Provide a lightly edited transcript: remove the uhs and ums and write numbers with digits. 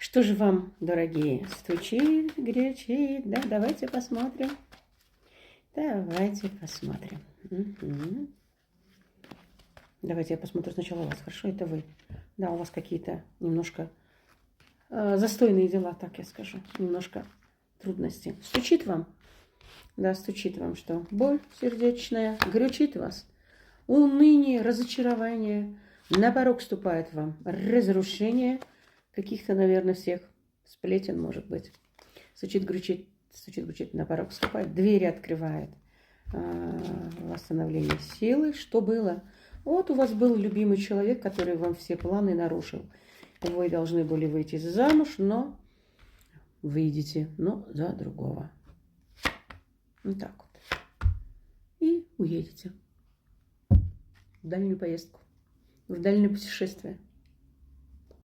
Что же вам, дорогие, стучит, гречит? Да, давайте посмотрим. Давайте посмотрим. Угу. Давайте я посмотрю сначала вас. Хорошо, это вы. Да, у вас какие-то немножко застойные дела, так я скажу. Немножко трудности. Стучит вам? Да, стучит вам, что боль сердечная, грючит вас. Уныние, разочарование. На порог вступает вам разрушение каких-то, наверное, всех сплетен, может быть. Стучит, грючит, на порог вступает, двери открывает. Восстановление силы. Что было? Вот у вас был любимый человек, который вам все планы нарушил. Вы должны были выйти замуж, но выйдете, но за другого. Вот так вот. И уедете в дальнюю поездку, в дальнее путешествие.